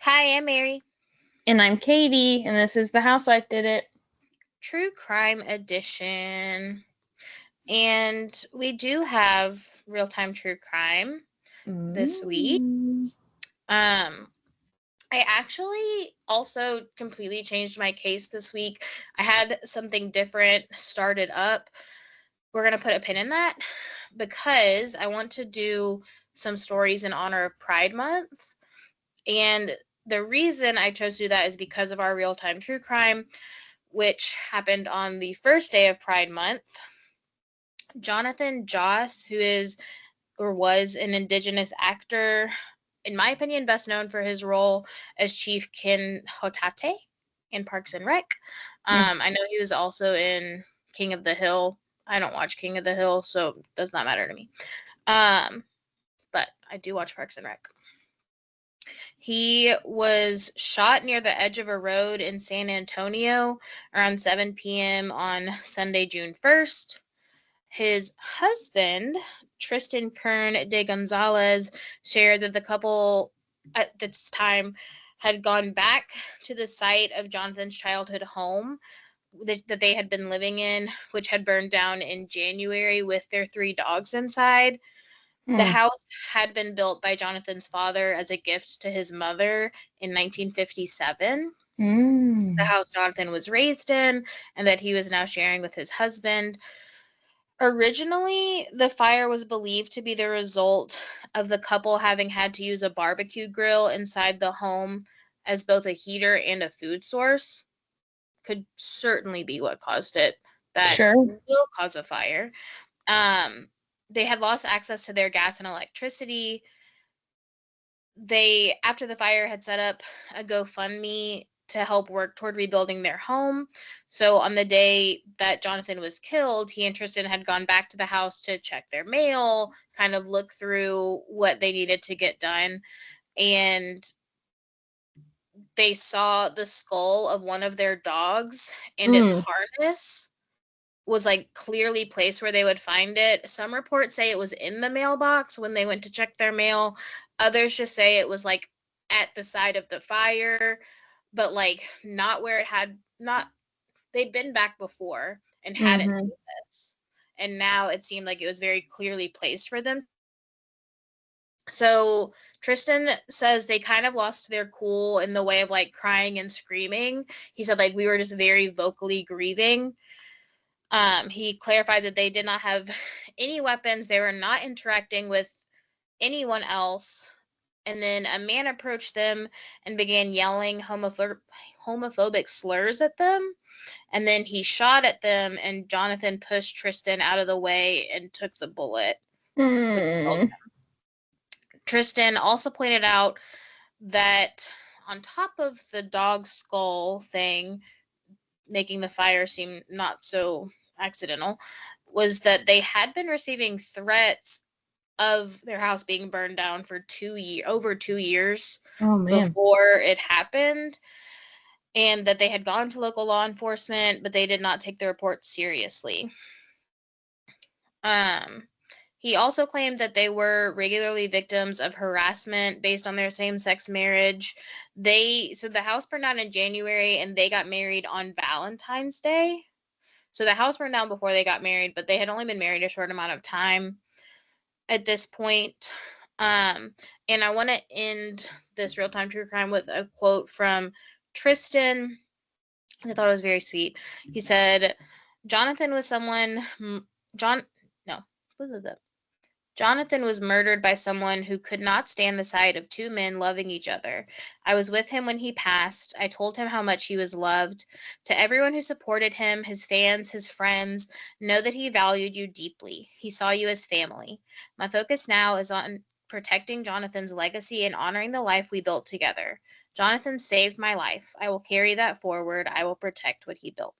Hi, I'm Mary. And I'm Katie, and this is The Housewife Did It. True Crime Edition. And we do have real-time true crime this week. Um, I actually also completely changed my case this week. I had something different started up. We're going to put a pin in that because I want to do some stories in honor of Pride Month. And the reason I chose to do that is because of our real-time true crime, which happened on the first day of Pride Month. Jonathan Joss, who is or was an Indigenous actor, in my opinion, best known for his role as Chief Kin Hotate in Parks and Rec. I know he was also in King of the Hill. I don't watch King of the Hill, so it does not matter to me. But I do watch Parks and Rec. He was shot near the edge of a road in San Antonio around 7 p.m. on Sunday, June 1st. His husband, Tristan Kern de Gonzalez, shared that the couple at this time had gone back to the site of Jonathan's childhood home that they had been living in, which had burned down in January with their 3 dogs inside. The house had been built by Jonathan's father as a gift to his mother in 1957. The house Jonathan was raised in and that he was now sharing with his husband. Originally, the fire was believed to be the result of the couple having had to use a barbecue grill inside the home as both a heater and a food source. Could certainly be what caused it. That will cause a fire. They had lost access to their gas and electricity. They, after the fire, had set up a GoFundMe to help work toward rebuilding their home. So on the day that Jonathan was killed, he and Tristan had gone back to the house to check their mail, kind of look through what they needed to get done. And they saw the skull of one of their dogs, and its harness was like clearly placed where they would find it. Some reports say it was in the mailbox when they went to check their mail. Others just say it was like at the side of the fire, but like not where it had not. They'd been back before and hadn't seen this, and now it seemed like it was very clearly placed for them. So Tristan says they kind of lost their cool in the way of like crying and screaming. He said like we were just very vocally grieving. He clarified that they did not have any weapons. They were not interacting with anyone else. And then a man approached them and began yelling homophobic slurs at them. And then he shot at them, and Jonathan pushed Tristan out of the way and took the bullet. Tristan also pointed out that on top of the dog skull thing, making the fire seem not so accidental, was that they had been receiving threats of their house being burned down for over 2 years before it happened, and that they had gone to local law enforcement, but they did not take the report seriously. He also claimed that they were regularly victims of harassment based on their same-sex marriage. So the house burned down in January, and they got married on Valentine's Day. So the house burned down before they got married, but they had only been married a short amount of time at this point. And I want to end this real-time true crime with a quote from Tristan. I thought it was very sweet. He said, Jonathan was murdered by someone who could not stand the sight of 2 men loving each other. I was with him when he passed. I told him how much he was loved. To everyone who supported him, his fans, his friends, know that he valued you deeply. He saw you as family. My focus now is on protecting Jonathan's legacy and honoring the life we built together. Jonathan saved my life. I will carry that forward. I will protect what he built.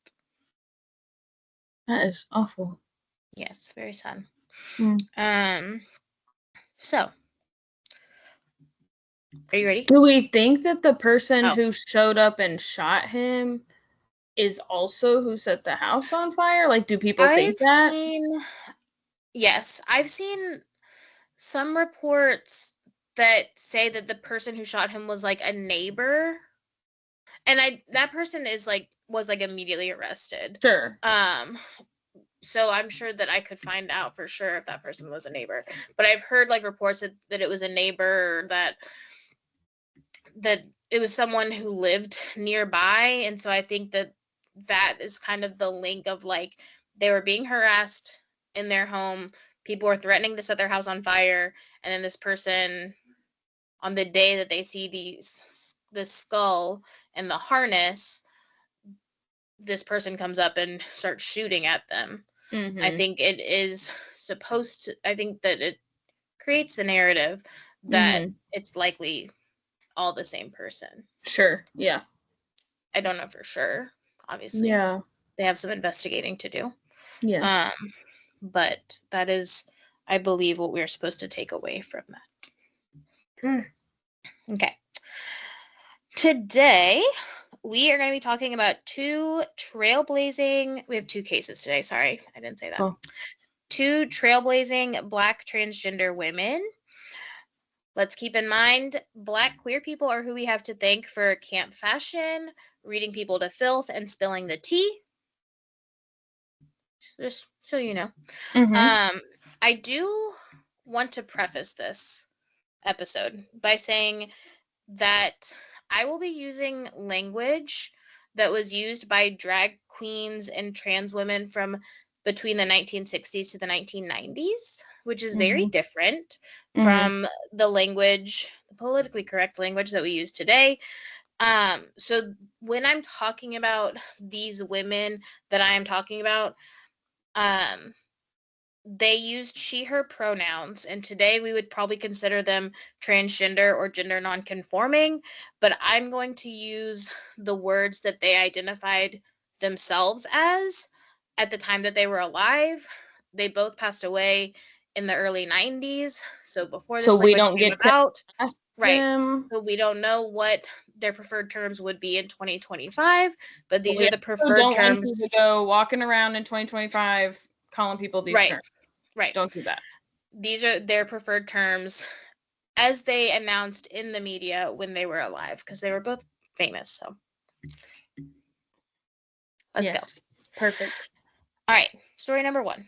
That is awful. Yes, very sad. So, are you ready? Do we think that the person who showed up and shot him is also who set the house on fire? Like, do people think that? Yes, I've seen some reports that say that the person who shot him was like a neighbor, and that person was immediately arrested. Sure. So I'm sure that I could find out for sure if that person was a neighbor. But I've heard reports that it was a neighbor, or that it was someone who lived nearby. And so I think that is kind of the link of they were being harassed in their home. People were threatening to set their house on fire. And then this person, on the day that they see the skull and the harness, this person comes up and starts shooting at them. Mm-hmm. I think it is supposed to, I think that it creates the narrative that it's likely all the same person. Sure. Yeah. I don't know for sure, obviously. Yeah. They have some investigating to do. Yes. But that is, I believe, what we're supposed to take away from that. Okay. Today, we are going to be talking about two trailblazing. We have two cases today. Sorry, I didn't say that. Oh. Two trailblazing Black transgender women. Let's keep in mind, Black queer people are who we have to thank for camp fashion, reading people to filth, and spilling the tea. Just so you know. Mm-hmm. I do want to preface this episode by saying that I will be using language that was used by drag queens and trans women from between the 1960s to the 1990s, which is very different from the language, the politically correct language that we use today. So when I'm talking about these women that I am talking about, they used she, her pronouns, and today we would probably consider them transgender or gender nonconforming, but I'm going to use the words that they identified themselves as at the time that they were alive. They both passed away in the early 90s, so before this language came about. Right. So we don't know what their preferred terms would be in 2025, but these are the preferred terms. To go walking around in 2025 calling people these terms. Right. Don't do that. These are their preferred terms as they announced in the media when they were alive, because they were both famous. So let's go. Perfect. All right. Story number 1.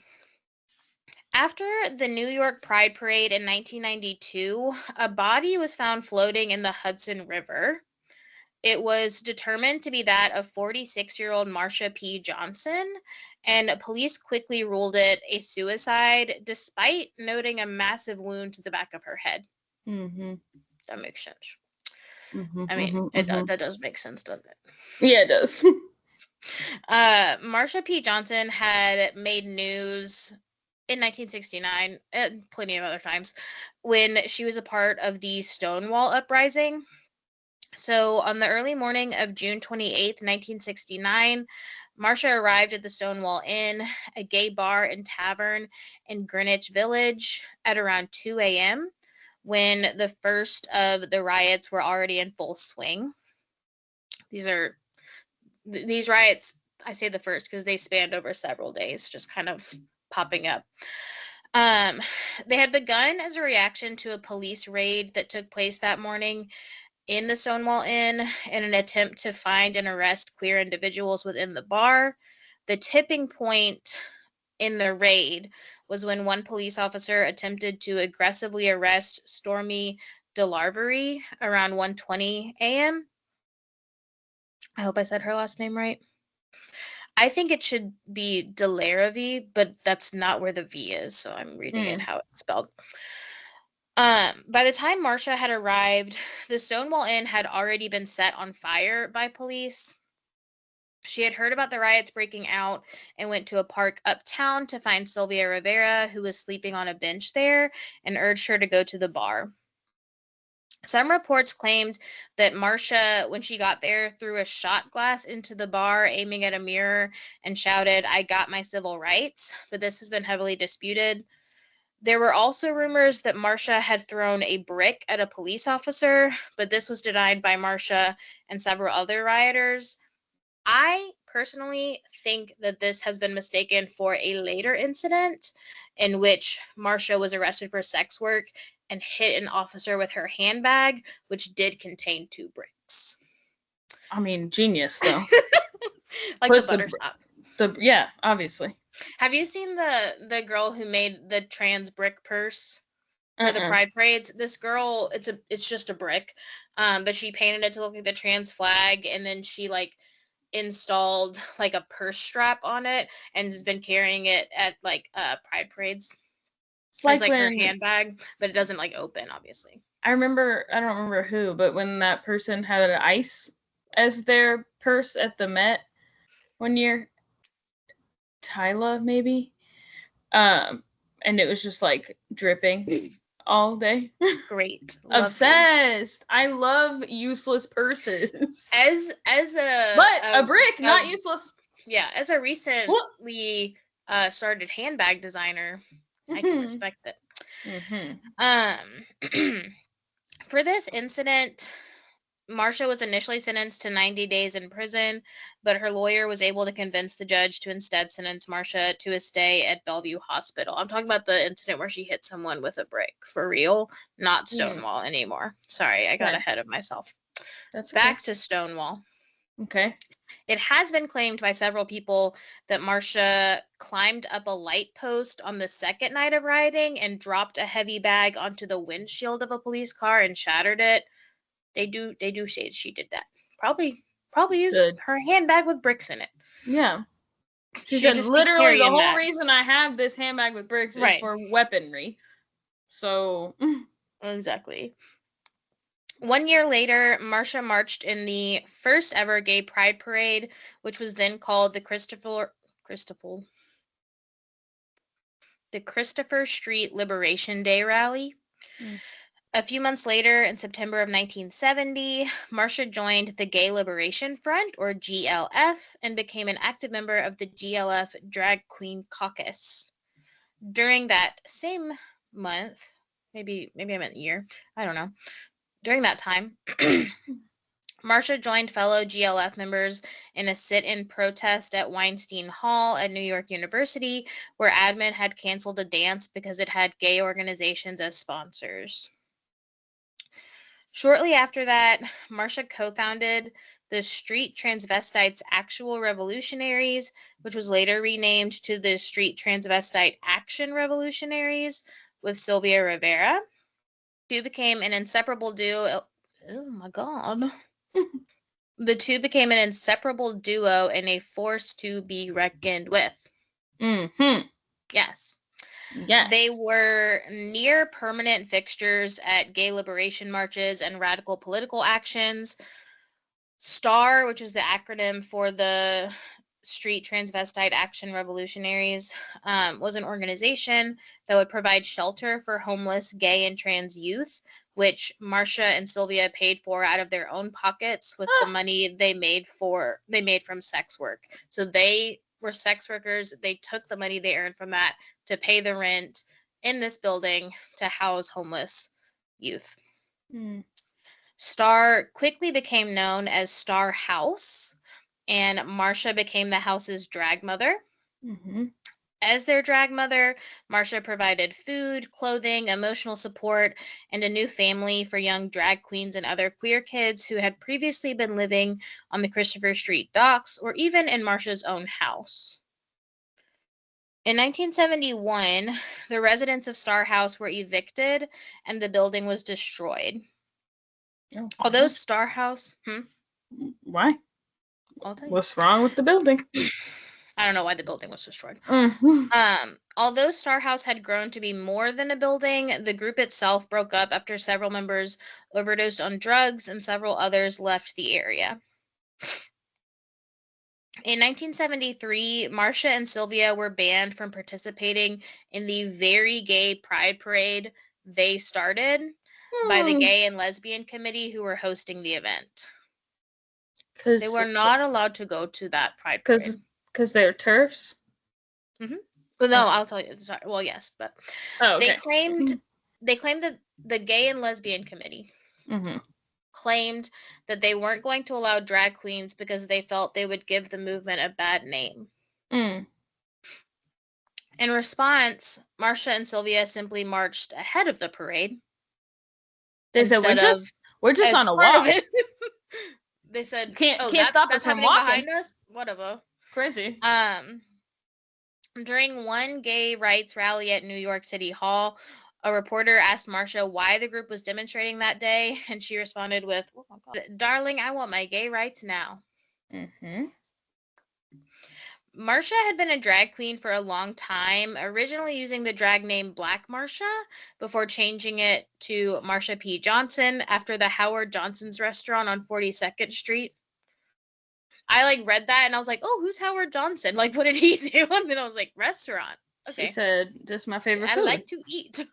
After the New York Pride Parade in 1992, a body was found floating in the Hudson River. It was determined to be that of 46-year-old Marsha P. Johnson, and police quickly ruled it a suicide, despite noting a massive wound to the back of her head. Mm-hmm. That makes sense. Mm-hmm, I mean, that does make sense, doesn't it? Yeah, it does. Marsha P. Johnson had made news in 1969, and plenty of other times, when she was a part of the Stonewall Uprising. So on the early morning of June 28th, 1969, Marsha arrived at the Stonewall Inn, a gay bar and tavern in Greenwich Village, at around 2 a.m., when the first of the riots were already in full swing. These riots, I say the first because they spanned over several days, just kind of popping up. They had begun as a reaction to a police raid that took place that morning in the Stonewall Inn in an attempt to find and arrest queer individuals within the bar. The tipping point in the raid was when one police officer attempted to aggressively arrest Stormy DeLarvery around 1:20 a.m. I hope I said her last name right. I think it should be DeLarvery, but that's not where the V is, so I'm reading it how it's spelled. By the time Marsha had arrived, the Stonewall Inn had already been set on fire by police. She had heard about the riots breaking out and went to a park uptown to find Sylvia Rivera, who was sleeping on a bench there, and urged her to go to the bar. Some reports claimed that Marsha, when she got there, threw a shot glass into the bar, aiming at a mirror, and shouted, "I got my civil rights," but this has been heavily disputed. There were also rumors that Marsha had thrown a brick at a police officer, but this was denied by Marsha and several other rioters. I personally think that this has been mistaken for a later incident in which Marsha was arrested for sex work and hit an officer with her handbag, which did contain 2 bricks. I mean, genius, though. Like the buttertop. Yeah, obviously. Have you seen the girl who made the trans brick purse for the Pride parades? This girl, it's just a brick, but she painted it to look like the trans flag, and then she like installed like a purse strap on it and has been carrying it at like Pride parades. It's like her handbag, but it doesn't like open, obviously. I don't remember who, but when that person had an ice as their purse at the Met one year, Tyla maybe, and it was just like dripping all day. Great. Obsessed. I love useless purses. As a brick, not useless. Yeah, as a recently started handbag designer, I can respect it. For this incident, Marsha was initially sentenced to 90 days in prison, but her lawyer was able to convince the judge to instead sentence Marsha to a stay at Bellevue Hospital. I'm talking about the incident where she hit someone with a brick, for real, not Stonewall anymore. Sorry, I got ahead of myself. That's back to Stonewall. Okay. It has been claimed by several people that Marsha climbed up a light post on the second night of rioting and dropped a heavy bag onto the windshield of a police car and shattered it. They do say she did that. Probably used her handbag with bricks in it. Yeah. She said literally the whole reason I have this handbag with bricks is for weaponry. So exactly. 1 year later, Marsha marched in the first ever gay pride parade, which was then called the Christopher Street Liberation Day Rally. A few months later, in September of 1970, Marsha joined the Gay Liberation Front, or GLF, and became an active member of the GLF Drag Queen Caucus. During that same month, maybe I meant year, I don't know. During that time, Marsha joined fellow GLF members in a sit-in protest at Weinstein Hall at New York University, where admin had canceled a dance because it had gay organizations as sponsors. Shortly after that, Marsha co-founded the Street Transvestites Actual Revolutionaries, which was later renamed to the Street Transvestite Action Revolutionaries, with Sylvia Rivera. The two became an inseparable duo. Oh my God. The two became an inseparable duo and a force to be reckoned with. Yes. They were near permanent fixtures at gay liberation marches and radical political actions. STAR, which is the acronym for the Street Transvestite Action Revolutionaries, was an organization that would provide shelter for homeless gay and trans youth, which Marsha and Sylvia paid for out of their own pockets with the money they made from sex work. So they were sex workers. They took the money they earned from that to pay the rent in this building to house homeless youth. STAR quickly became known as STAR House, and Marsha became the house's drag mother. As their drag mother, Marsha provided food, clothing, emotional support, and a new family for young drag queens and other queer kids who had previously been living on the Christopher Street docks or even in Marsha's own house. In 1971, the residents of Star House were evicted and the building was destroyed. Although Star House... Why? What's wrong with the building? I don't know why the building was destroyed. Although Star House had grown to be more than a building, the group itself broke up after several members overdosed on drugs and several others left the area. In 1973, Marsha and Sylvia were banned from participating in the very gay pride parade they started by the Gay and Lesbian Committee who were hosting the event. They were not allowed to go to that pride parade. Because they're TERFs? Well, no, I'll tell you. Sorry. Well, yes, but they claimed that the Gay and Lesbian Committee claimed that they weren't going to allow drag queens because they felt they would give the movement a bad name. In response, Marsha and Sylvia simply marched ahead of the parade. They said, we're just on a walk. They said, can't stop us from walking behind us. Whatever. Crazy. During one gay rights rally at New York City Hall, a reporter asked Marsha why the group was demonstrating that day, and she responded with, "Oh my God, darling, I want my gay rights now." Marsha had been a drag queen for a long time, originally using the drag name Black Marsha before changing it to Marsha P. Johnson after the Howard Johnson's restaurant on 42nd Street. I read that and I was like, oh, who's Howard Johnson? What did he do? And then I was like, restaurant. Okay. She said, just my favorite food. I like to eat.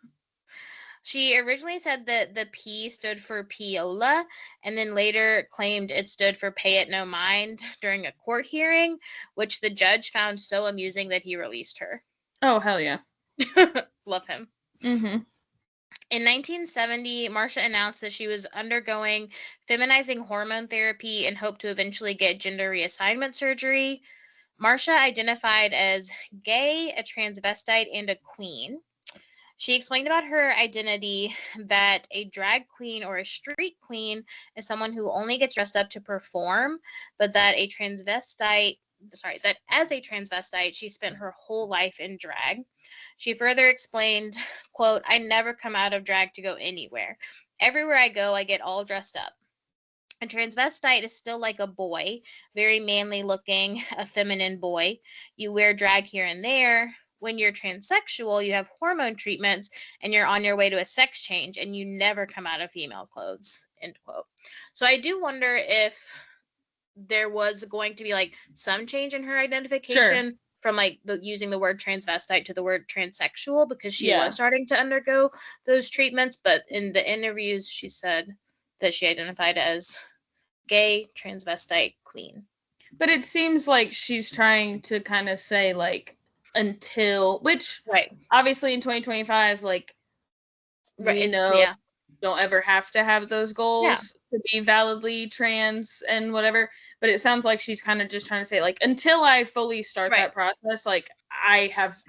She originally said that the P stood for Piola, and then later claimed it stood for Pay It No Mind during a court hearing, which the judge found so amusing that he released her. Oh, hell yeah. Love him. In 1970, Marsha announced that she was undergoing feminizing hormone therapy and hoped to eventually get gender reassignment surgery. Marsha identified as gay, a transvestite, and a queen. She explained about her identity that a drag queen or a street queen is someone who only gets dressed up to perform, but that as a transvestite, she spent her whole life in drag. She further explained, quote, "I never come out of drag to go anywhere. Everywhere I go, I get all dressed up. A transvestite is still like a boy, very manly looking, a feminine boy. You wear drag here and there. When you're transsexual, you have hormone treatments and you're on your way to a sex change and you never come out of female clothes," end quote. So I do wonder if there was going to be some change in her identification from using the word transvestite to the word transsexual, because she was starting to undergo those treatments. But in the interviews, she said that she identified as gay, transvestite, queen. But it seems like she's trying to kind of say until, which obviously in 2025, we know don't ever have to have those goals to be validly trans and whatever, but it sounds like she's kind of just trying to say until I fully start that process, I have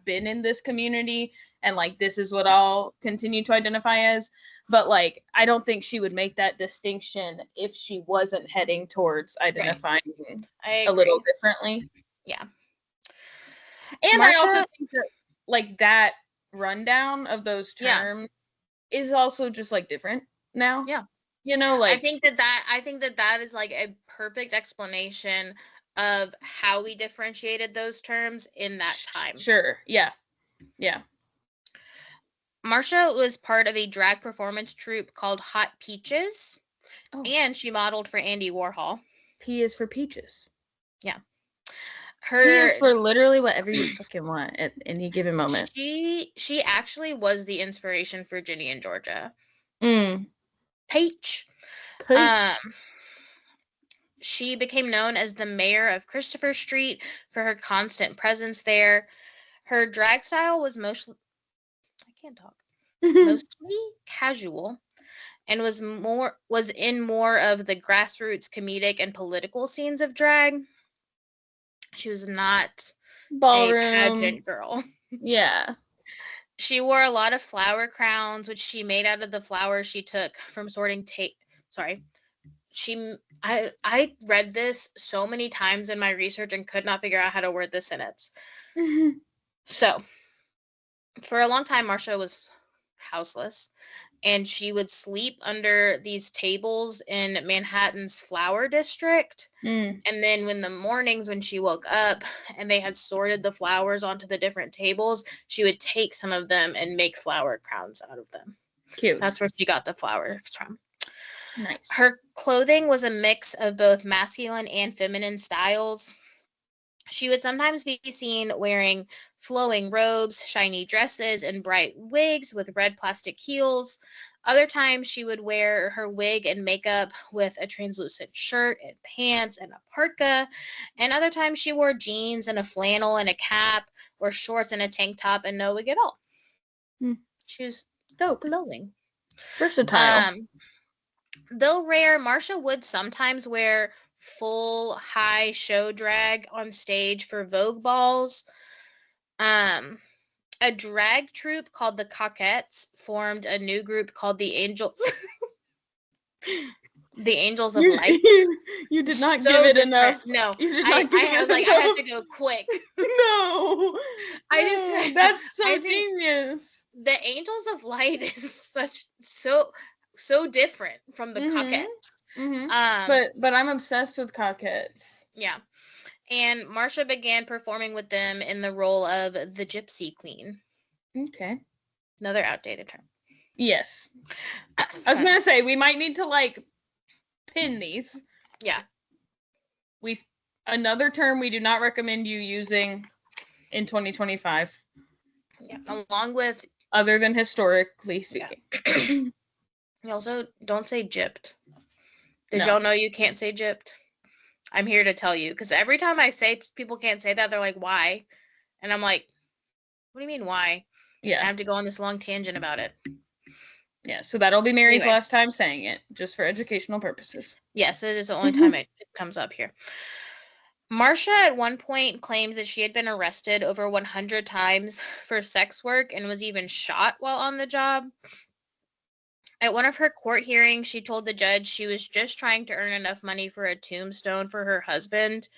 been in this community and this is what I'll continue to identify as. But I don't think she would make that distinction if she wasn't heading towards identifying a little differently. And Marsha, I also think that that rundown of those terms is also just different now. I think that is a perfect explanation of how we differentiated those terms in that time. Sure. Yeah. Marsha was part of a drag performance troupe called Hot Peaches, and she modeled for Andy Warhol. P is for peaches. Yeah. P is for literally whatever you fucking want at any given moment. She actually was the inspiration for Ginny and Georgia. Peach. She became known as the mayor of Christopher Street for her constant presence there. Her drag style was mostly casual and was in more of the grassroots comedic and political scenes of drag. She was not ballroom a pageant girl. Yeah. She wore a lot of flower crowns, which she made out of the flowers she took from sorting I read this so many times in my research and could not figure out how to word this sentence. So, for a long time, Marsha was houseless, and she would sleep under these tables in Manhattan's Flower District. And then when the mornings when she woke up and they had sorted the flowers onto the different tables, she would take some of them and make flower crowns out of them. Cute. That's where she got the flowers from. Nice. Her clothing was a mix of both masculine and feminine styles. She would sometimes be seen wearing flowing robes, shiny dresses, and bright wigs with red plastic heels. Other times she would wear her wig and makeup with a translucent shirt and pants and a parka. And other times she wore jeans and a flannel and a cap, or shorts and a tank top and no wig at all. She was glowing. Versatile. Though rare, Marsha would sometimes wear full high show drag on stage for Vogue balls. A drag troupe called the Coquettes formed a new group called the Angels. The Angels of Light. You did not So give it different. enough. No, You did not give I it was like, enough. I had to go quick. No. That's so I think genius. the Angels of Light is so different from the Coquettes. But I'm obsessed with Coquettes. Yeah. And Marsha began performing with them in the role of the Gypsy Queen. Okay. Another outdated term. Yes. I was going to say, we might need to, like, pin these. Yeah. Another term we do not recommend you using in 2025. Yeah. Along with... Other than historically speaking. Yeah. You also don't say gypped. Did y'all know you can't say gypped? I'm here to tell you, because every time I say people can't say that, they're like, why? And I'm like, what do you mean, why? Yeah. I have to go on this long tangent about it. Yeah, so that'll be Mary's last time saying it, just for educational purposes. Yes, it is the only time it comes up here. Marsha at one point claimed that she had been arrested over 100 times for sex work and was even shot while on the job. At one of her court hearings, she told the judge she was just trying to earn enough money for a tombstone for her husband.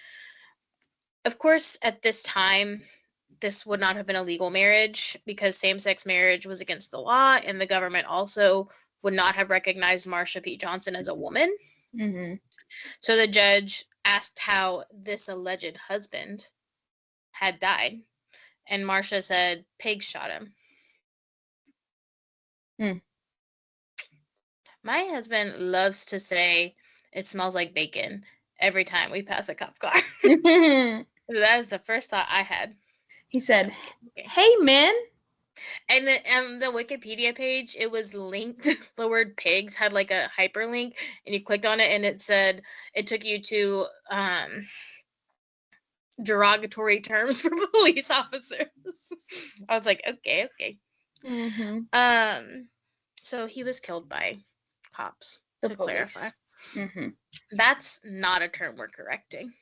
Of course, at this time, this would not have been a legal marriage because same-sex marriage was against the law, and the government also would not have recognized Marsha P. Johnson as a woman. Mm-hmm. So the judge asked how this alleged husband had died, and Marsha said pigs shot him. My husband loves to say it smells like bacon every time we pass a cop car. That is the first thought I had. He said, hey, men. And the Wikipedia page, it was linked. The word pigs had like a hyperlink, and you clicked on it, and it said it took you to derogatory terms for police officers. I was like, okay. Mm-hmm. So he was killed by cops, to police. Clarify. Mm-hmm. That's not a term we're correcting.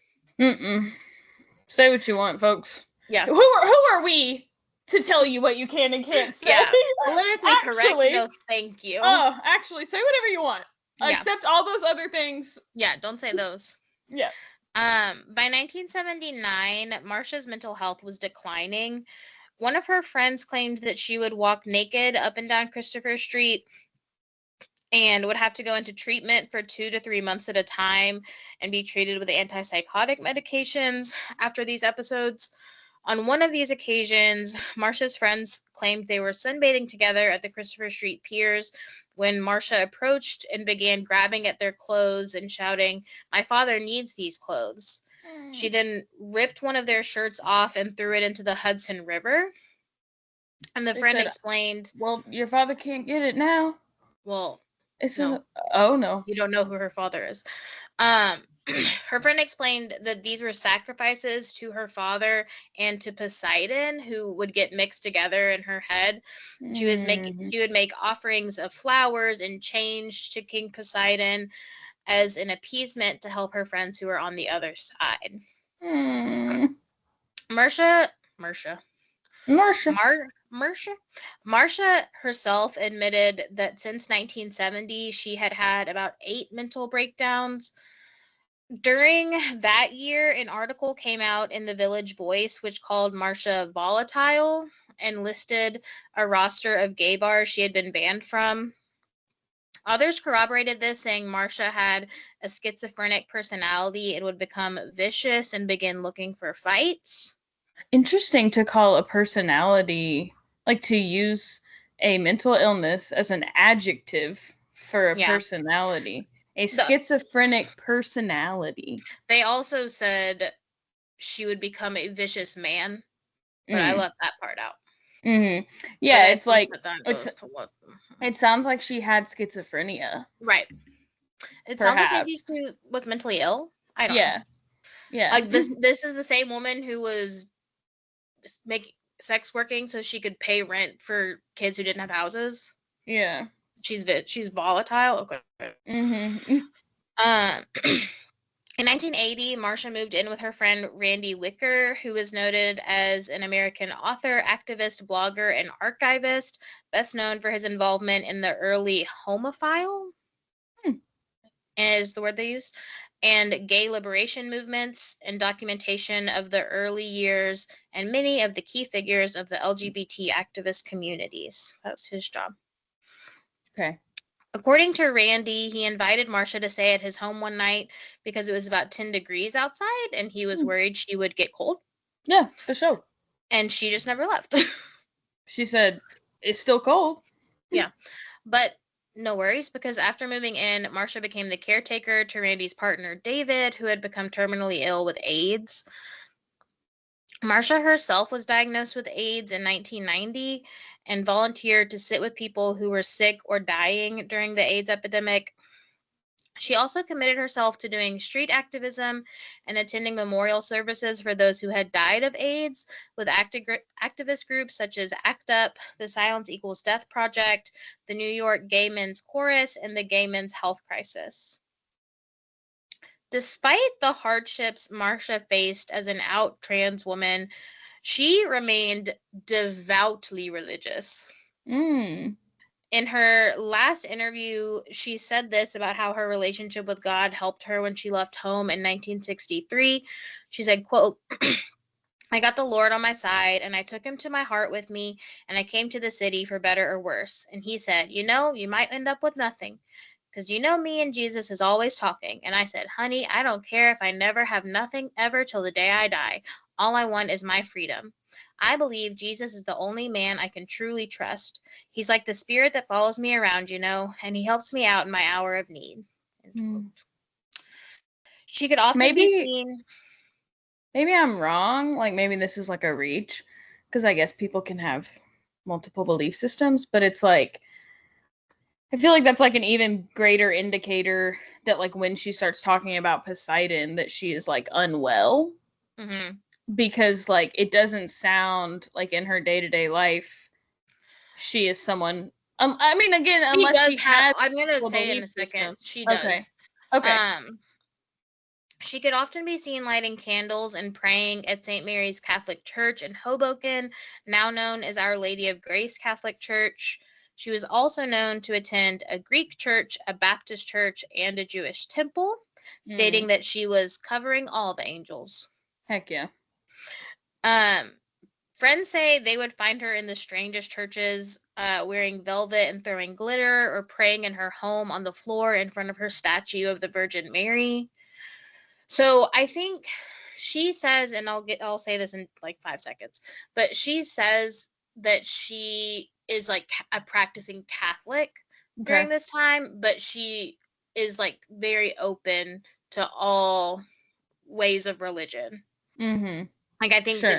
Say what you want, folks. Yeah. Who are we to tell you what you can and can't say? Yeah. Politically correct, no thank you. Oh, actually, say whatever you want. Yeah. Except all those other things. Yeah, don't say those. Yeah. By 1979, Marsha's mental health was declining. One of her friends claimed that she would walk naked up and down Christopher Street and would have to go into treatment for 2 to 3 months at a time and be treated with antipsychotic medications after these episodes. On one of these occasions, Marsha's friends claimed they were sunbathing together at the Christopher Street piers when Marsha approached and began grabbing at their clothes and shouting, "My father needs these clothes." She then ripped one of their shirts off and threw it into the Hudson River. And the friend explained, well, your father can't get it now. Well, no. Oh, no. You don't know who her father is. Her friend explained that these were sacrifices to her father and to Poseidon, who would get mixed together in her head. She would make offerings of flowers and change to King Poseidon as an appeasement to help her friends who were on the other side. Marsha herself admitted that since 1970, she had had about 8 mental breakdowns. During that year, an article came out in the Village Voice which called Marsha volatile and listed a roster of gay bars she had been banned from. Others corroborated this, saying Marsha had a schizophrenic personality and would become vicious and begin looking for fights. Interesting to call a personality, like to use a mental illness as an adjective for a personality. A schizophrenic personality. They also said she would become a vicious man, but I left that part out. Mm-hmm. Yeah, it's like it sounds like she had schizophrenia. Right. It sounds like maybe she was mentally ill. I don't know. Yeah. Like this is the same woman who was sex working so she could pay rent for kids who didn't have houses. Yeah. she's volatile. Okay. Mm-hmm. In 1980, Marsha moved in with her friend Randy Wicker, who is noted as an American author, activist, blogger, and archivist, best known for his involvement in the early homophile, is the word they use, and gay liberation movements, and documentation of the early years and many of the key figures of the LGBT activist communities. That's his job. Okay. According to Randy, he invited Marsha to stay at his home one night because it was about 10 degrees outside and he was worried she would get cold. Yeah, for sure. And she just never left. She said, it's still cold. Yeah. But no worries, because after moving in, Marsha became the caretaker to Randy's partner, David, who had become terminally ill with AIDS. Marsha herself was diagnosed with AIDS in 1990 and volunteered to sit with people who were sick or dying during the AIDS epidemic. She also committed herself to doing street activism and attending memorial services for those who had died of AIDS with activist groups such as ACT UP, the Silence Equals Death Project, the New York Gay Men's Chorus, and the Gay Men's Health Crisis. Despite the hardships Marsha faced as an out trans woman, she remained devoutly religious. In her last interview, she said this about how her relationship with God helped her when she left home in 1963. She said, quote, I got the Lord on my side and I took him to my heart with me and I came to the city for better or worse. And he said, you know, you might end up with nothing because you know me and Jesus is always talking. And I said, honey, I don't care if I never have nothing ever till the day I die. All I want is my freedom. I believe Jesus is the only man I can truly trust. He's like the spirit that follows me around, you know, and he helps me out in my hour of need. She could often be seen. Maybe I'm wrong. Like, maybe this is like a reach, because I guess people can have multiple belief systems, but it's like, I feel like that's like an even greater indicator that, like, when she starts talking about Poseidon, that she is like unwell. Mm-hmm. Because, like, it doesn't sound like in her day-to-day life she is someone. I mean, again, unless she has. I'm gonna say in a second. She does. Okay. She could often be seen lighting candles and praying at St. Mary's Catholic Church in Hoboken, now known as Our Lady of Grace Catholic Church. She was also known to attend a Greek church, a Baptist church, and a Jewish temple, stating that she was covering all the angels. Heck yeah. Friends say they would find her in the strangest churches, wearing velvet and throwing glitter, or praying in her home on the floor in front of her statue of the Virgin Mary. So I think she says, and I'll say this in like 5 seconds, but she says that she is like a practicing Catholic during this time, but she is like very open to all ways of religion. Mm-hmm. Like, I think that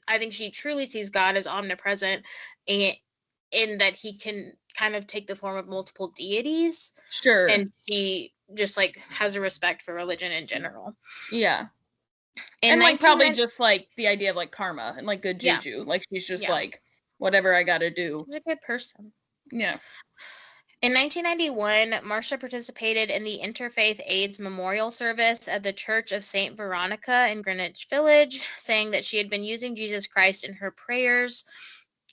I think she truly sees God as omnipresent, and in that he can kind of take the form of multiple deities. Sure. And she just like has a respect for religion in general. Yeah. And like probably just like the idea of like karma and like good juju. Yeah. Like she's just like, whatever I gotta do. She's a good person. Yeah. In 1991, Marsha participated in the Interfaith AIDS Memorial Service at the Church of St. Veronica in Greenwich Village, saying that she had been using Jesus Christ in her prayers.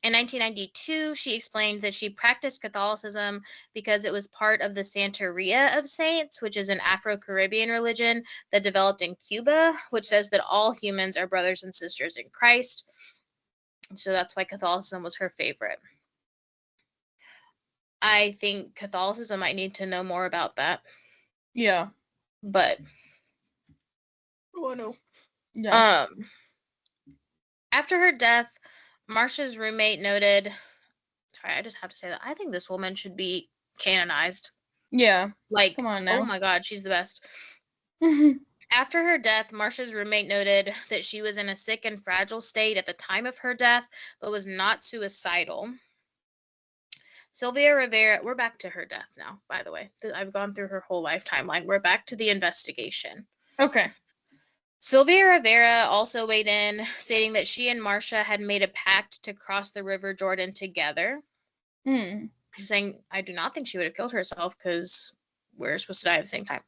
In 1992, she explained that she practiced Catholicism because it was part of the Santeria of Saints, which is an Afro-Caribbean religion that developed in Cuba, which says that all humans are brothers and sisters in Christ. So that's why Catholicism was her favorite. I think Catholicism might need to know more about that. Yeah. But oh no. Yeah. After her death, Marsha's roommate noted, sorry, I just have to say that I think this woman should be canonized. Yeah. Like, come on now. Oh my God, she's the best. After her death, Marsha's roommate noted that she was in a sick and fragile state at the time of her death, but was not suicidal. Sylvia Rivera, we're back to her death now, by the way. I've gone through her whole life timeline. We're back to the investigation. Okay. Sylvia Rivera also weighed in, stating that she and Marsha had made a pact to cross the River Jordan together. She's saying, I do not think she would have killed herself because we're supposed to die at the same time,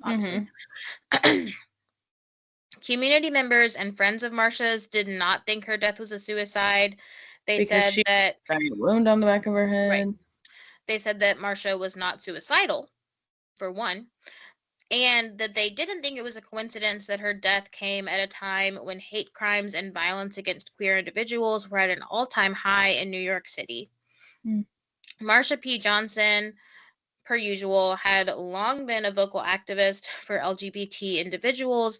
obviously. Mm-hmm. Community members and friends of Marsha's did not think her death was a suicide. They said that a wound on the back of her head. Right. They said that Marsha was not suicidal, for one, and that they didn't think it was a coincidence that her death came at a time when hate crimes and violence against queer individuals were at an all-time high in New York City. Marsha P. Johnson, per usual, had long been a vocal activist for LGBT individuals,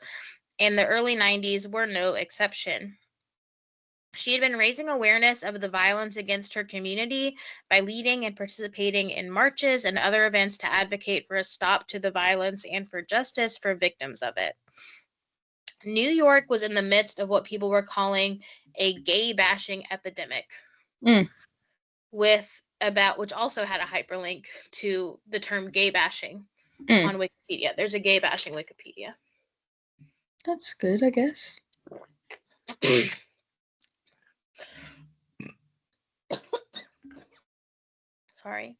and the early 90s were no exception. She had been raising awareness of the violence against her community by leading and participating in marches and other events to advocate for a stop to the violence and for justice for victims of it. New York was in the midst of what people were calling a gay bashing epidemic, which also had a hyperlink to the term gay bashing on Wikipedia. There's a gay bashing Wikipedia. That's good, I guess. Sorry.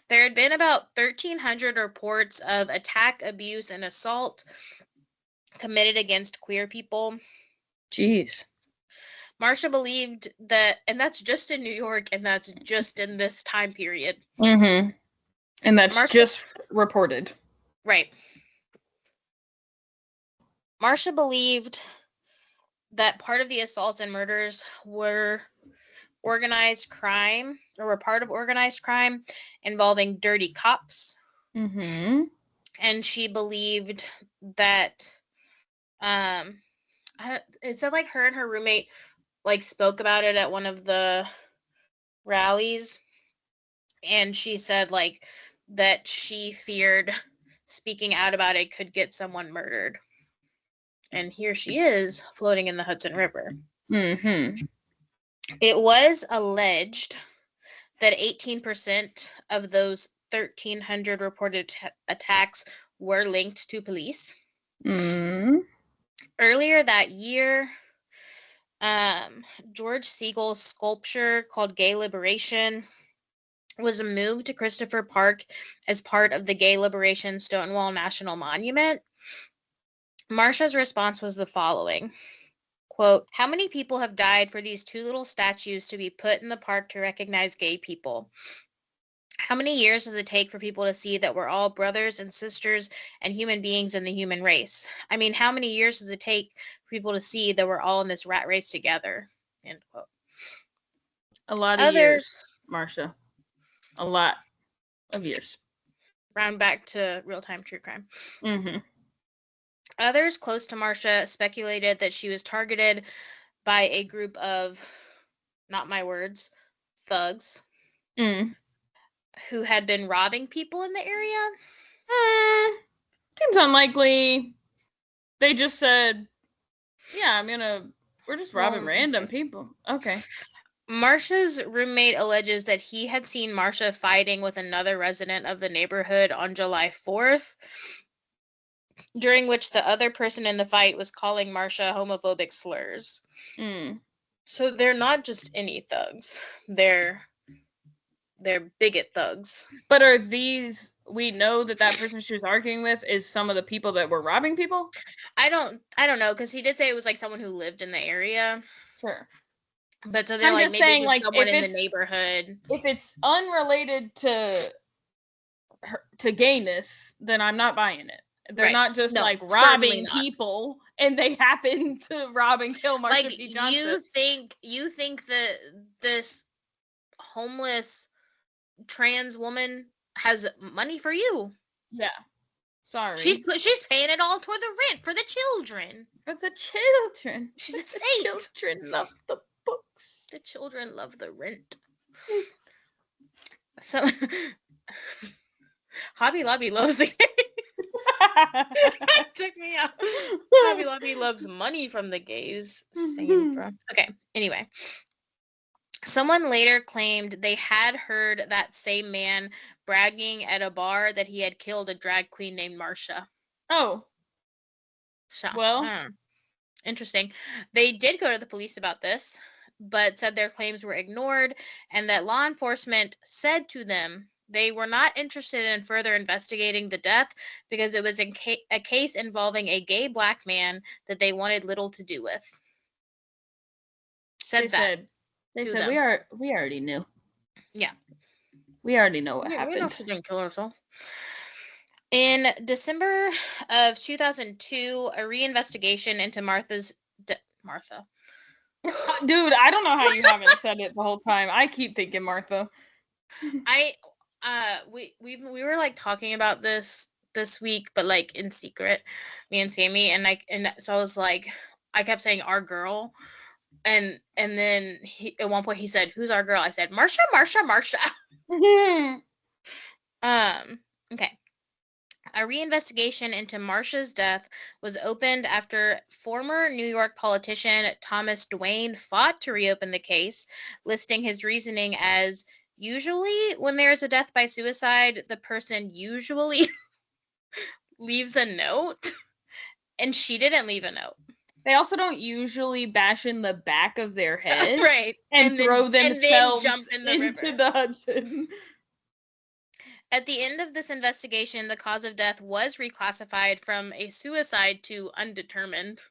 There had been about 1,300 reports of attack, abuse, and assault committed against queer people. Jeez. Marsha believed that, and that's just in New York, and that's just in this time period. Mm-hmm. And that's just reported. Right. Marsha believed that part of the assaults and murders were organized crime, or were part of organized crime involving dirty cops. Mm-hmm. And she believed that, it said like her and her roommate like spoke about it at one of the rallies, and she said like that she feared speaking out about it could get someone murdered. And here she is floating in the Hudson River. Mm-hmm. It was alleged that 18% of those 1,300 reported attacks were linked to police. Mm-hmm. Earlier that year, George Siegel's sculpture called Gay Liberation was moved to Christopher Park as part of the Gay Liberation Stonewall National Monument. Marsha's response was the following. Quote, how many people have died for these two little statues to be put in the park to recognize gay people? How many years does it take for people to see that we're all brothers and sisters and human beings in the human race? I mean, how many years does it take for people to see that we're all in this rat race together? End quote. A lot of years, Marsha. A lot of years. Round back to real-time true crime. Mm-hmm. Others close to Marsha speculated that she was targeted by a group of, not my words, thugs who had been robbing people in the area. Seems unlikely. They just said, yeah, we're just robbing random people. Okay. Marsha's roommate alleges that he had seen Marsha fighting with another resident of the neighborhood on July 4th, during which the other person in the fight was calling Marsha homophobic slurs. So they're not just any thugs. They're bigot thugs. But are these, we know that person she was arguing with is some of the people that were robbing people? I don't know, because he did say it was like someone who lived in the area. Sure. But so they're like, maybe saying, it's just someone in the neighborhood. If it's unrelated to gayness, then I'm not buying it. They're not just robbing people, and they happen to rob and kill Marsha P. Johnson. You think that this homeless trans woman has money for you? Yeah. Sorry. She's paying it all toward the rent for the children. For the children. She's a saint. The children love the books. The children love the rent. So Hobby Lobby loves the gays. That took me out. Hobby Lobby loves money from the gays. Okay, anyway. Someone later claimed they had heard that same man bragging at a bar that he had killed a drag queen named Marsha. Oh. So, well, interesting. They did go to the police about this. but said their claims were ignored and that law enforcement said to them they were not interested in further investigating the death because it was a case involving a gay black man that they wanted little to do with. They said we already knew. Yeah. We already know what happened. We know she didn't kill herself. In December of 2002, a reinvestigation into Martha. Dude, I don't know how you haven't said it the whole time. I keep thinking Martha. We were like talking about this week, but like in secret, me and Sammy, and so I was like, I kept saying our girl, and then at one point he said, "Who's our girl?" I said, "Marsha." Okay. A reinvestigation into Marsha's death was opened after former New York politician Thomas Dwayne fought to reopen the case, listing his reasoning as, usually when there is a death by suicide, the person usually leaves a note, and she didn't leave a note. They also don't usually bash in the back of their head, right, and throw themselves jump in the into river. the Hudson. At the end of this investigation, the cause of death was reclassified from a suicide to undetermined.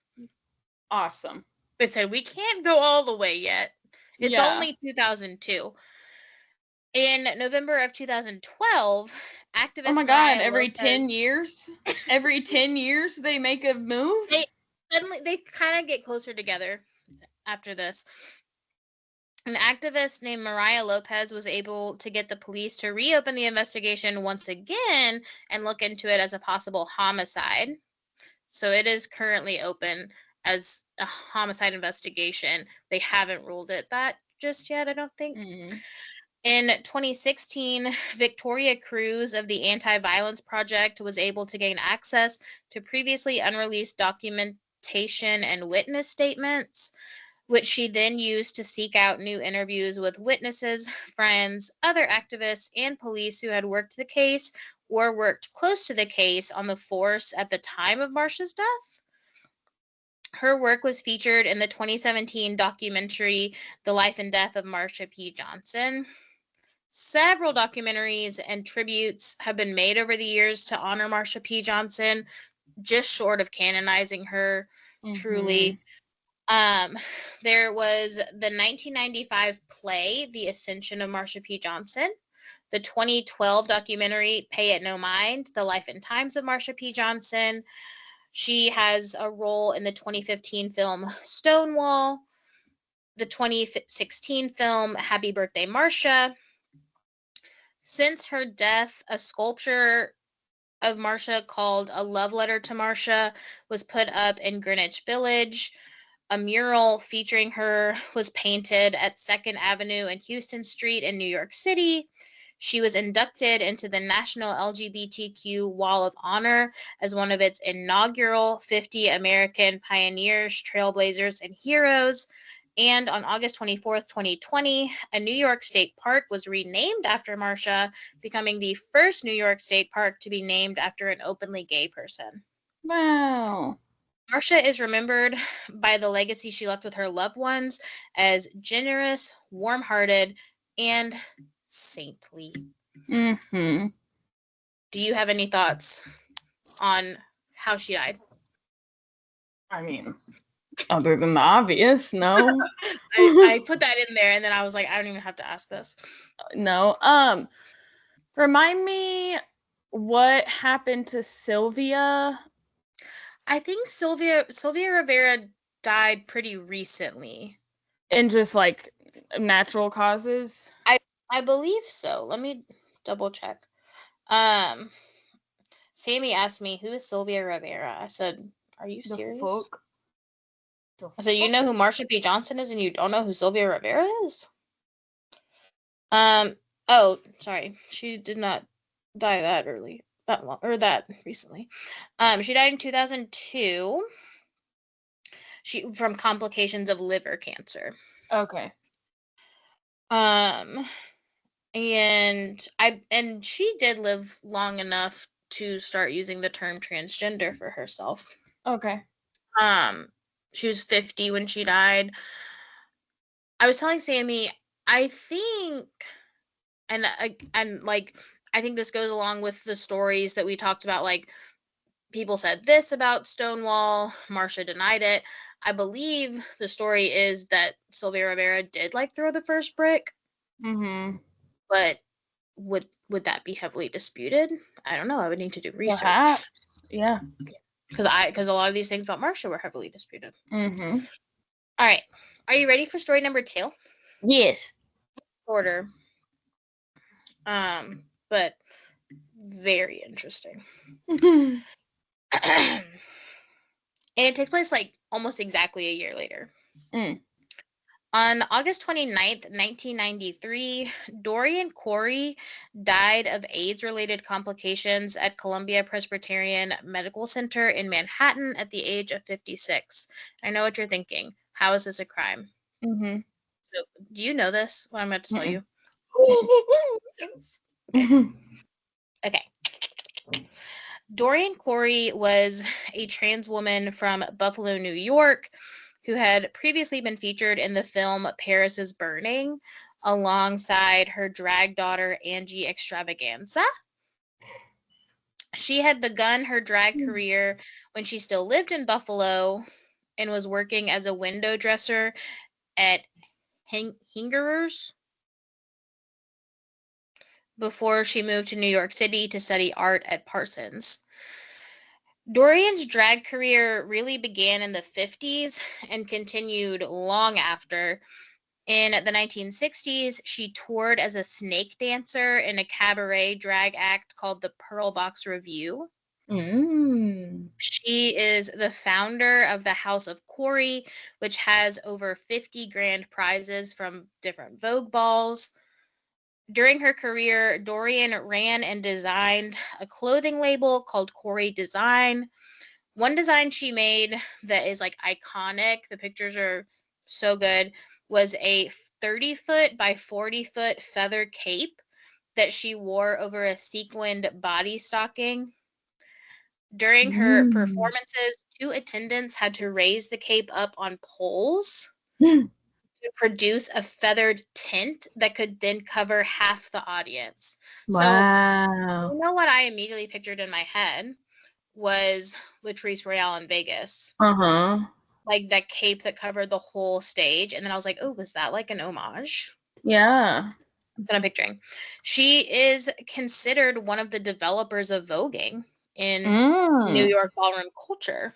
Awesome. They said, we can't go all the way yet. It's only 2002. In November of 2012, activist Oh my God, every 10 years? Every 10 years they make a move? They kind of get closer together after this. An activist named Mariah Lopez was able to get the police to reopen the investigation once again and look into it as a possible homicide. So it is currently open as a homicide investigation. They haven't ruled it that just yet, I don't think. Mm-hmm. In 2016, Victoria Cruz of the Anti-Violence Project was able to gain access to previously unreleased documentation and witness statements, which she then used to seek out new interviews with witnesses, friends, other activists, and police who had worked the case or worked close to the case on the force at the time of Marsha's death. Her work was featured in the 2017 documentary, The Life and Death of Marsha P. Johnson. Several documentaries and tributes have been made over the years to honor Marsha P. Johnson, just short of canonizing her, truly. There was the 1995 play, The Ascension of Marsha P. Johnson, the 2012 documentary, Pay It No Mind, The Life and Times of Marsha P. Johnson. She has a role in the 2015 film Stonewall, the 2016 film Happy Birthday, Marsha. Since her death, a sculpture of Marsha called A Love Letter to Marsha was put up in Greenwich Village. A mural featuring her was painted at 2nd Avenue and Houston Street in New York City. She was inducted into the National LGBTQ Wall of Honor as one of its inaugural 50 American Pioneers, Trailblazers, and Heroes. And on August 24th, 2020, a New York State park was renamed after Marsha, becoming the first New York State park to be named after an openly gay person. Wow. Marsha is remembered by the legacy she left with her loved ones as generous, warm-hearted, and saintly. Mm-hmm. Do you have any thoughts on how she died? I mean, other than the obvious, no. I put that in there, and then I was like, I don't even have to ask this. No. Remind me what happened to Sylvia? I think Sylvia Rivera died pretty recently. And just like natural causes? I believe so. Let me double check. Sammy asked me, who is Sylvia Rivera? I said, are you serious? I said, you know who Marsha P. Johnson is and you don't know who Sylvia Rivera is? Oh, sorry. She did not die that early. That recently. She died in 2002. From complications of liver cancer. Okay. And she did live long enough to start using the term transgender for herself. Okay. She was 50 when she died. I was telling Sammy, I think, and like, I think this goes along with the stories that we talked about, like, people said this about Stonewall, Marsha denied it. I believe the story is that Sylvia Rivera did, like, throw the first brick. Mm-hmm. But would that be heavily disputed? I don't know. I would need to do research. Perhaps. Yeah. Because a lot of these things about Marsha were heavily disputed. Mm-hmm. All right. Are you ready for story number 2? Yes. Order. But very interesting. And it takes place like almost exactly a year later. On August 29th, 1993, Dorian Corey died of AIDS-related complications at Columbia Presbyterian Medical Center in Manhattan at the age of 56. I know what you're thinking. How is this a crime? Mm-hmm. So, do you know this? What I'm about to tell you? Okay. Dorian Corey was a trans woman from Buffalo, New York, who had previously been featured in the film Paris is Burning alongside her drag daughter Angie Extravaganza. She had begun her drag career when she still lived in Buffalo and was working as a window dresser at Hingerers before she moved to New York City to study art at Parsons. Dorian's drag career really began in the 50s and continued long after. In the 1960s, she toured as a snake dancer in a cabaret drag act called the Pearl Box Revue. She is the founder of the House of Corey, which has over 50 grand prizes from different Vogue balls. During her career, Dorian ran and designed a clothing label called Corey Design. One design she made that is like iconic, the pictures are so good, was a 30-foot by 40-foot feather cape that she wore over a sequined body stocking. During her performances, 2 attendants had to raise the cape up on poles to produce a feathered tint that could then cover half the audience. Wow. So, you know what I immediately pictured in my head was Latrice Royale in Vegas. Uh-huh. Like that cape that covered the whole stage. And then I was like, oh, was that like an homage? Yeah. That I'm picturing. She is considered one of the developers of voguing in New York ballroom culture.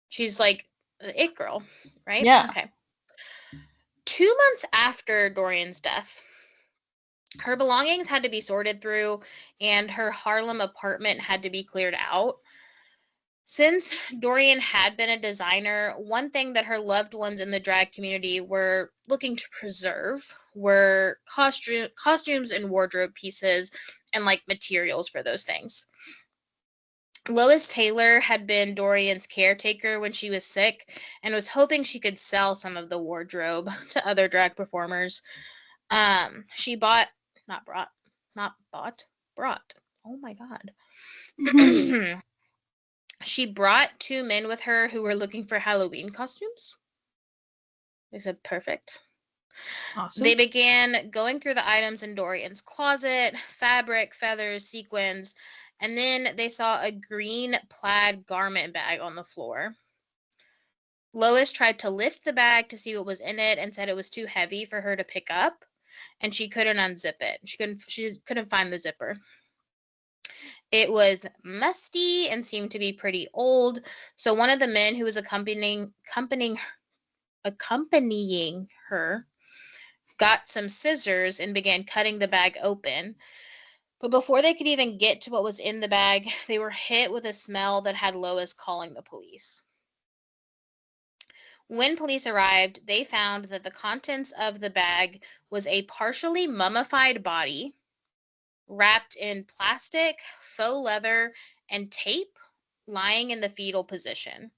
She's like the it girl, right? Yeah. Okay. 2 months after Dorian's death, her belongings had to be sorted through and her Harlem apartment had to be cleared out. Since Dorian had been a designer, one thing that her loved ones in the drag community were looking to preserve were costumes and wardrobe pieces and like materials for those things. Lois Taylor had been Dorian's caretaker when she was sick and was hoping she could sell some of the wardrobe to other drag performers. She brought. Oh my God. She brought 2 men with her who were looking for Halloween costumes. They said, perfect. Awesome. They began going through the items in Dorian's closet, fabric, feathers, sequins, and then they saw a green plaid garment bag on the floor. Lois tried to lift the bag to see what was in it and said it was too heavy for her to pick up, and she couldn't unzip it. She couldn't find the zipper. It was musty and seemed to be pretty old. So one of the men who was accompanying her got some scissors and began cutting the bag open. But before they could even get to what was in the bag, they were hit with a smell that had Lois calling the police. When police arrived, they found that the contents of the bag was a partially mummified body wrapped in plastic, faux leather, and tape, lying in the fetal position.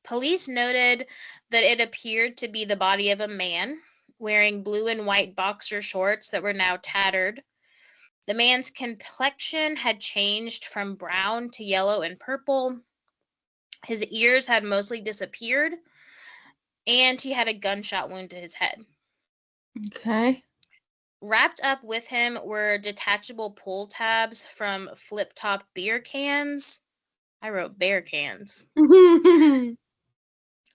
Police noted that it appeared to be the body of a man wearing blue and white boxer shorts that were now tattered. The man's complexion had changed from brown to yellow and purple. His ears had mostly disappeared. and he had a gunshot wound to his head. Okay. Wrapped up with him were detachable pull tabs from flip-top beer cans. I wrote bear cans.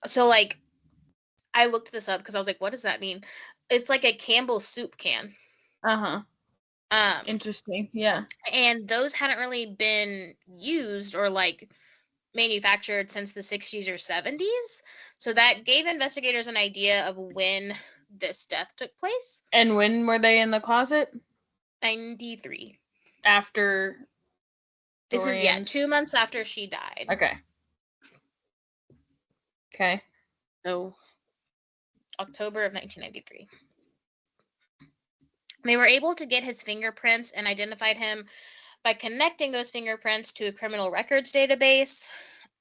So, like, I looked this up because I was like, what does that mean? It's like a Campbell's soup can. Uh-huh. Interesting. Yeah. And those hadn't really been used or, like, manufactured since the 60s or 70s. So that gave investigators an idea of when this death took place. And when were they in the closet? 93. After This is, Dorian. 2 months after she died. Okay. Okay. So, October of 1993. They were able to get his fingerprints and identified him by connecting those fingerprints to a criminal records database.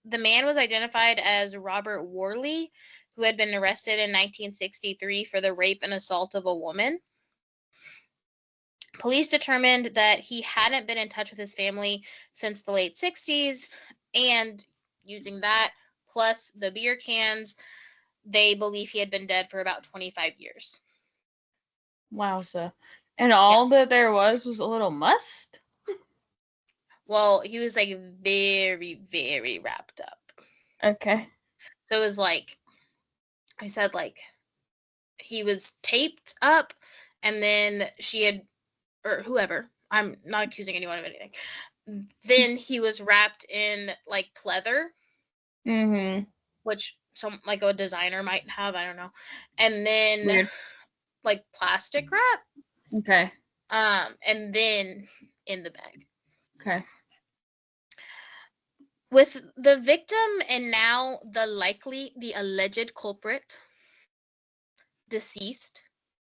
The man was identified as Robert Worley, who had been arrested in 1963 for the rape and assault of a woman. Police determined that he hadn't been in touch with his family since the late 60s, and using that plus the beer cans, they believe he had been dead for about 25 years. Wowza. And all that there was a little must? Well, he was, like, very, very wrapped up. Okay. So it was like, I said, like, he was taped up, and then she had, or whoever, I'm not accusing anyone of anything, then he was wrapped in, like, pleather, which some, like, a designer might have, I don't know, and then Weird. like plastic wrap, Okay. and then in the bag. Okay. With the victim and now the alleged culprit deceased,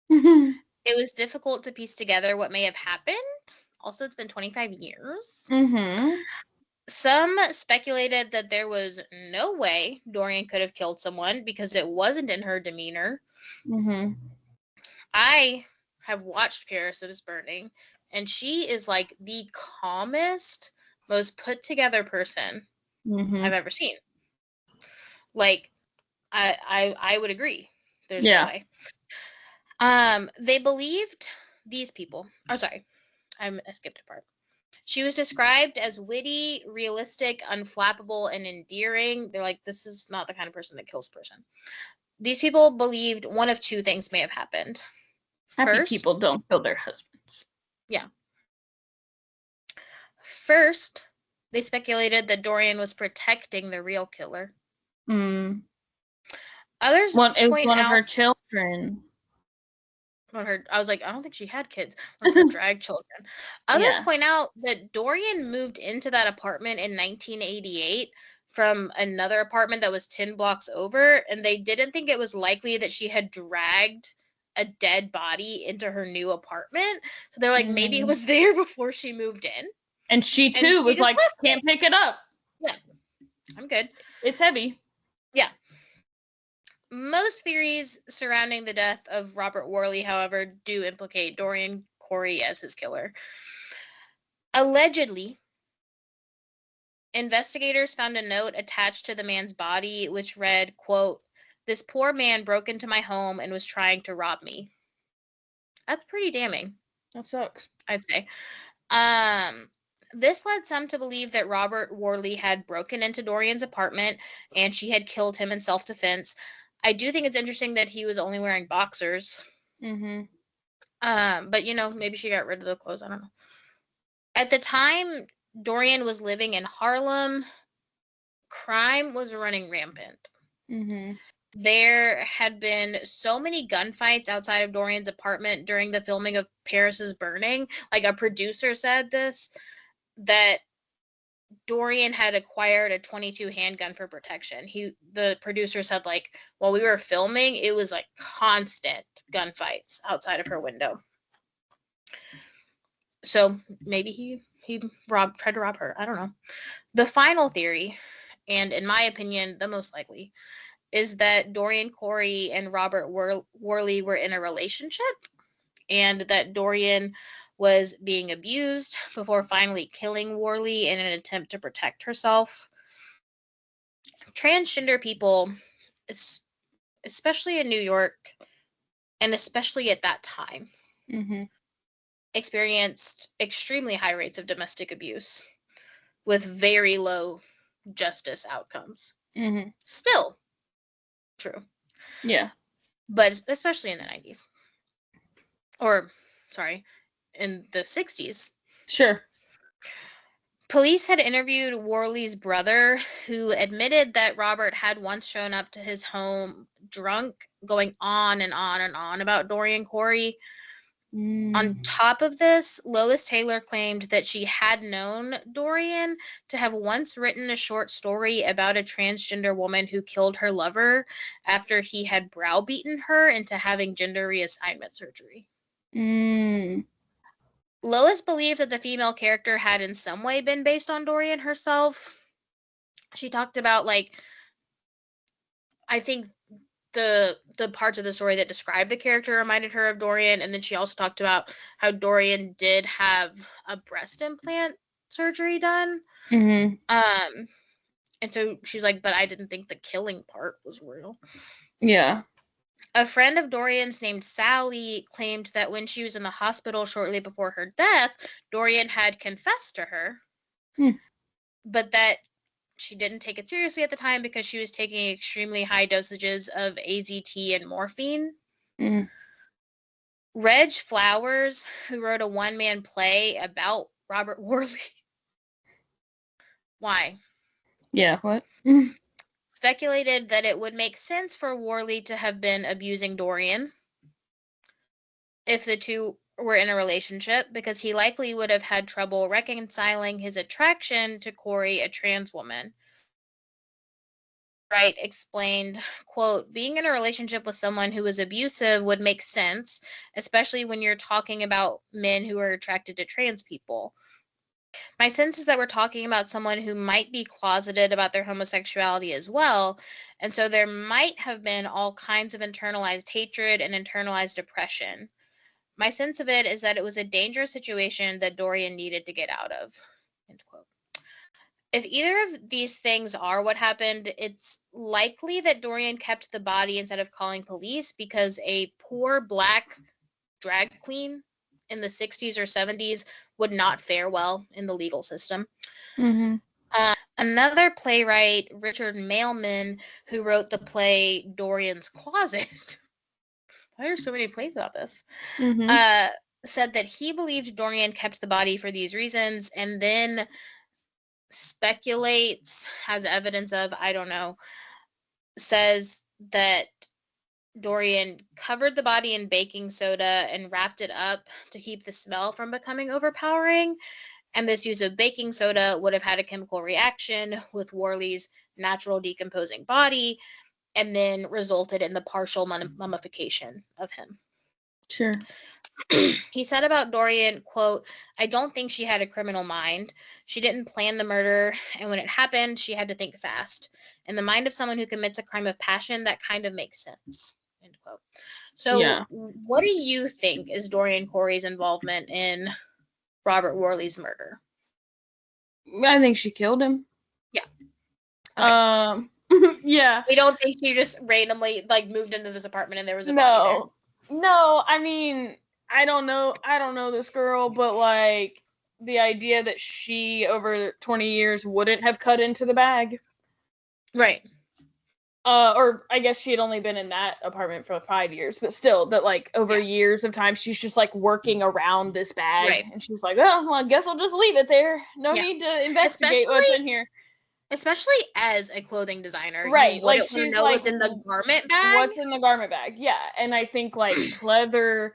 it was difficult to piece together what may have happened. Also, it's been 25 years. Some speculated that there was no way Dorian could have killed someone because it wasn't in her demeanor. I have watched Paris Is Burning, and she is, like, the calmest, most put together person I've ever seen. Like, I would agree. There's no way. They believed these people. Oh, sorry. I skipped a part. She was described as witty, realistic, unflappable, and endearing. They're like, this is not the kind of person that kills a person. These people believed one of two things may have happened. Happy people don't kill their husbands. Yeah. First, they speculated that Dorian was protecting the real killer. Others it was one of her children. I was like, I don't think she had kids. One of her drag children. Others point out that Dorian moved into that apartment in 1988 from another apartment that was 10 blocks over, and they didn't think it was likely that she had dragged a dead body into her new apartment. So they're like, maybe it was there before she moved in. And she too was like, can't pick it up. Yeah, I'm good. It's heavy. Yeah. Most theories surrounding the death of Robert Worley, however, do implicate Dorian Corey as his killer. Allegedly, investigators found a note attached to the man's body which read, quote, "This poor man broke into my home and was trying to rob me." That's pretty damning. That sucks. I'd say. This led some to believe that Robert Worley had broken into Dorian's apartment and she had killed him in self-defense. I do think it's interesting that he was only wearing boxers. But, maybe she got rid of the clothes. I don't know. At the time Dorian was living in Harlem, crime was running rampant. There had been so many gunfights outside of Dorian's apartment during the filming of Paris Is Burning. Like, a producer said this, that Dorian had acquired a .22 handgun for protection. The producer said, like, while we were filming, it was like constant gunfights outside of her window. So maybe he tried to rob her. I don't know. The final theory, and in my opinion, the most likely, is that Dorian Corey and Robert Worley were in a relationship, and that Dorian was being abused before finally killing Worley in an attempt to protect herself. Transgender people especially in New York, and especially at that time, experienced extremely high rates of domestic abuse with very low justice outcomes. Still true. Yeah. But especially in the 90s. Or, sorry, in the 60s. Sure. Police had interviewed Worley's brother, who admitted that Robert had once shown up to his home drunk, going on and on and on about Dorian Corey. On top of this, Lois Taylor claimed that she had known Dorian to have once written a short story about a transgender woman who killed her lover after he had browbeaten her into having gender reassignment surgery. Lois believed that the female character had in some way been based on Dorian herself. She talked about, like, I think the parts of the story that described the character reminded her of Dorian, and then she also talked about how Dorian did have a breast implant surgery done. And so she's like, but I didn't think the killing part was real. Yeah. A friend of Dorian's named Sally claimed that when she was in the hospital shortly before her death, Dorian had confessed to her, but that she didn't take it seriously at the time because she was taking extremely high dosages of AZT and morphine. Reg Flowers, who wrote a one-man play about Robert Worley. Why? Yeah, what? Speculated that it would make sense for Worley to have been abusing Dorian if the two were in a relationship, because he likely would have had trouble reconciling his attraction to Corey, a trans woman. Wright explained, quote, being in a relationship with someone who is abusive would make sense, especially when you're talking about men who are attracted to trans people. My sense is that we're talking about someone who might be closeted about their homosexuality as well, and so there might have been all kinds of internalized hatred and internalized depression. My sense of it is that it was a dangerous situation that Dorian needed to get out of, end quote. If either of these things are what happened, it's likely that Dorian kept the body instead of calling police because a poor black drag queen in the 60s or 70s would not fare well in the legal system. Another playwright, Richard Mailman, who wrote the play Dorian's Closet, why are so many plays about this, said that he believed Dorian kept the body for these reasons, and then speculates, has evidence of, I don't know, says that Dorian covered the body in baking soda and wrapped it up to keep the smell from becoming overpowering. And this use of baking soda would have had a chemical reaction with Worley's natural decomposing body and then resulted in the partial mummification of him. Sure. He said about Dorian, quote, I don't think she had a criminal mind. She didn't plan the murder, and when it happened, she had to think fast. In the mind of someone who commits a crime of passion, that kind of makes sense, end quote. So what do you think is Dorian Corey's involvement in Robert Worley's murder? I think she killed him. Yeah. Okay. Yeah. We don't think she just randomly, like, moved into this apartment and there was a body there. No, I mean, I don't know this girl, but, like, the idea that she, over 20 years, wouldn't have cut into the bag. Right. Or I guess she had only been in that apartment for 5 years, but still, that, like, over years of time, she's just, like, working around this bag. Right. And she's like, oh, well, I guess I'll just leave it there. No need to investigate what's in here. Especially as a clothing designer. Right. Like, she's know like, what's in the garment bag. What's in the garment bag, yeah. And I think, like, pleather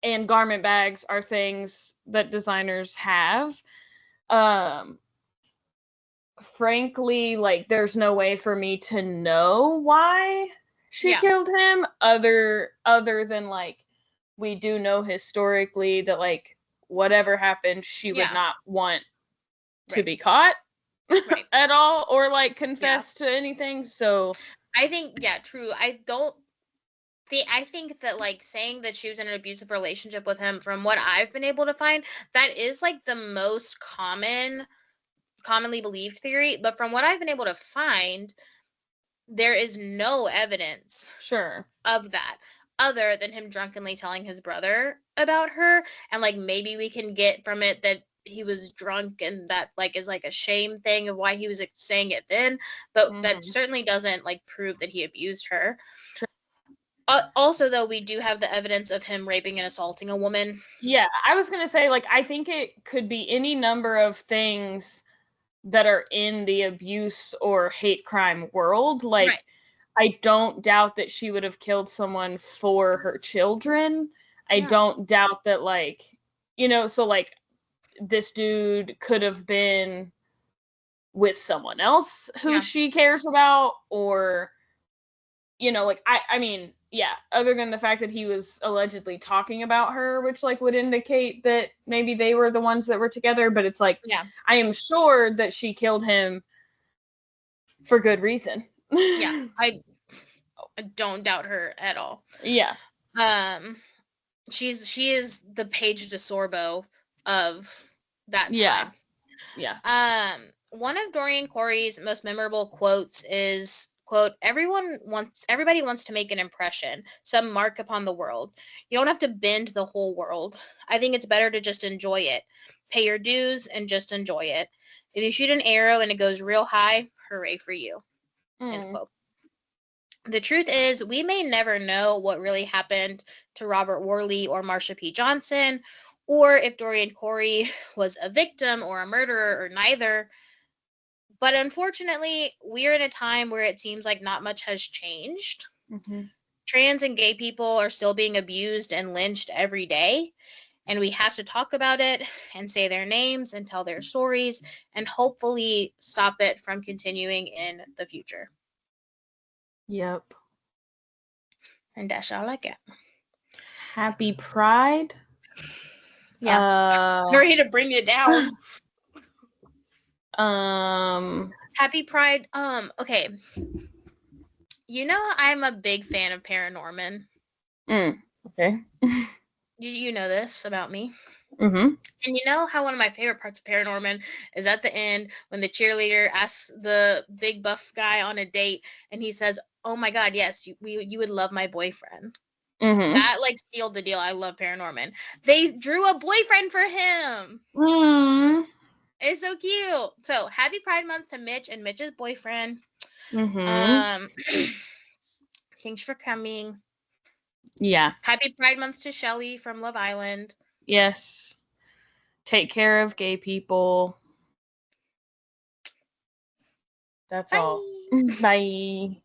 and garment bags are things that designers have. Frankly, like, there's no way for me to know why she killed him other than, like, we do know historically that, like, whatever happened, she would not want to be caught at all, or, like, confess to anything. So I think, true. I think that, like, saying that she was in an abusive relationship with him, from what I've been able to find, that is, like, the most commonly believed theory. But from what I've been able to find, there is no evidence Sure. of that other than him drunkenly telling his brother about her, and like maybe we can get from it that he was drunk and that like is like a shame thing of why he was saying it then, but that certainly doesn't like prove that he abused her. Sure. Also, though, we do have the evidence of him raping and assaulting a woman. Yeah, I was gonna say, like, I think it could be any number of things that are in the abuse or hate crime world. Like, Right. I don't doubt that she would have killed someone for her children. I Yeah. don't doubt that, like, you know, so like this dude could have been with someone else who Yeah. she cares about, or, you know, like, I mean, yeah, other than the fact that he was allegedly talking about her, which like would indicate that maybe they were the ones that were together, but it's like, Yeah. I am sure that she killed him for good reason. Yeah. I don't doubt her at all. Yeah. She is the Paige DeSorbo of that time. Yeah. One of Dorian Corey's most memorable quotes is, quote, everybody wants to make an impression, some mark upon the world. You don't have to bend the whole world. I think it's better to just enjoy it. Pay your dues and just enjoy it. If you shoot an arrow and it goes real high, hooray for you. End quote. The truth is, we may never know what really happened to Robert Worley or Marsha P. Johnson, or if Dorian Corey was a victim or a murderer or neither. But unfortunately, we're in a time where it seems like not much has changed. Trans and gay people are still being abused and lynched every day. And we have to talk about it and say their names and tell their stories and hopefully stop it from continuing in the future. Yep. And that's all I get. Happy Pride. Yeah. Sorry to bring it down. Happy Pride. Okay. You know, I'm a big fan of Paranorman. Okay. You know this about me. Mm-hmm. And you know how one of my favorite parts of Paranorman is at the end when the cheerleader asks the big buff guy on a date and he says, "Oh my God, yes, you would love my boyfriend." Mm-hmm. That like sealed the deal. I love Paranorman. They drew a boyfriend for him. It's so cute. So happy Pride Month to Mitch and Mitch's boyfriend. Thanks for coming. Yeah. Happy Pride Month to Shelly from Love Island. Yes. Take care of gay people. That's all. Bye.